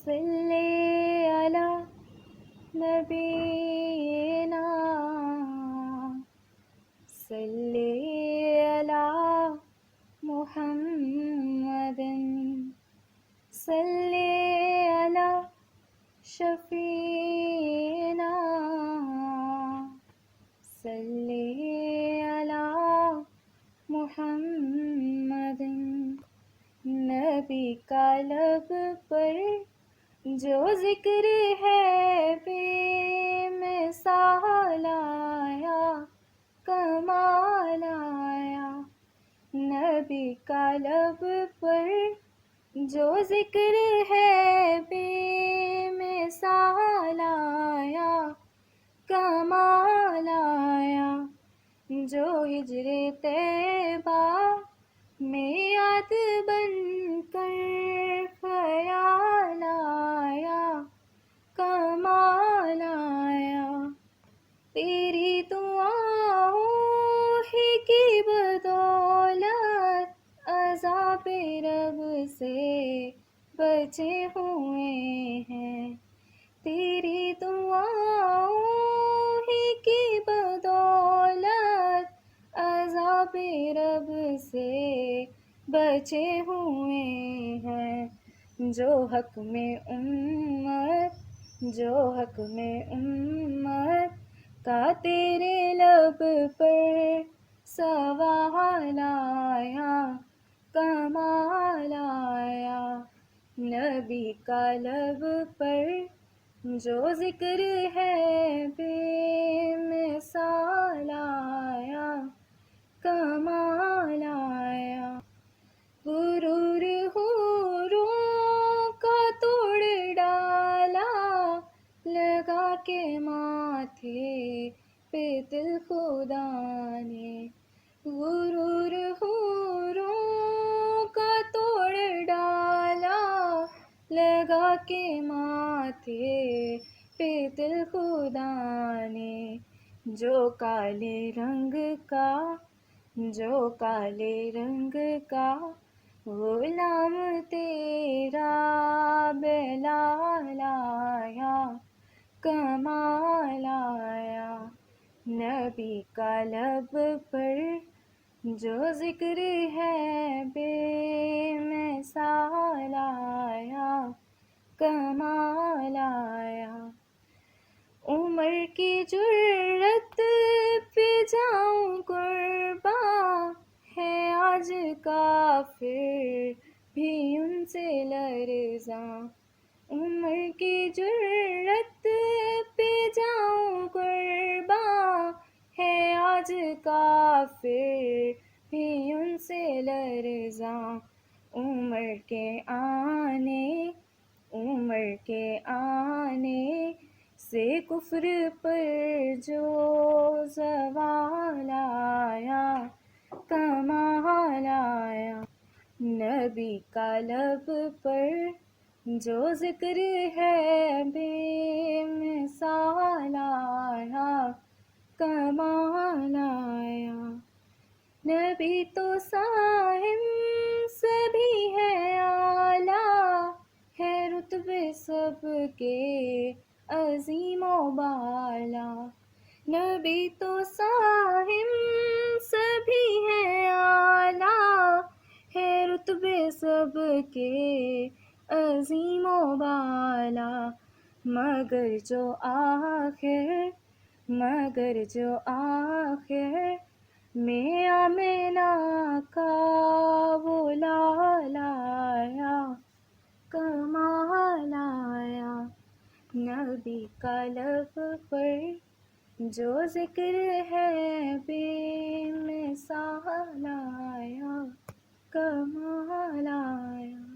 صلی علی نبینا صلی علی محمد صلی علی شفینا صلی علی محمد نبی کا لب پر جو ذکر ہے بے مثال آیا کمال آیا نبی کا لب پر جو ذکر ہے بے مثال آیا کمال آیا جو ہجر طیبہ میں یاد بن کر خیال آیا کمال آیا تیری دعاؤں ہی کی بدولت عذاب رب سے بچے ہوئے ہیں تیری دعاؤں ہی کی بدولت عذاب رب سے بچے ہوئے ہیں جو حق میں امت کا تیرے لب پر سوال آیا کمال آیا نبی کا لب پر جو ذکر ہے بے مثال آیا کمال آیا غرور حوروں کا توڑ ڈالا لگا کے ماتھے پہ دل خدا نے غرور حوروں کا توڑ ڈالا لگا کے ماتھے پہ دل خدا نے جو کالے رنگ کا غلام تیرا بلال آیا کمال آیا نبی کا لب پر جو ذکر ہے بے مثال آیا کمال آیا عمر کی جرت پہ جاؤں قرباں ہے آج کافر بھی ان سے لرزاں عمر کی جرت پہ جاؤں قرباں ہے آج کافر بھی ان سے لرزاں عمر کے آنے سے کفر پر جو زوال آیا کمال آیا نبی کا لب پر جو ذکر ہے بے مثال آیا کمال آیا نبی تو صاحب سبھی ہے اعلیٰ ہے رتبے سب کے عظیم و بالا نبی تو صاحب سبھی ہے اعلیٰ ہے رتبے سب کے عظیم و بالا مگر جو آخر میں آمنہ کا وہ لال آیا کمال آیا نبی کا لب پر جو ذکر ہے بے مثال آیا کمال آیا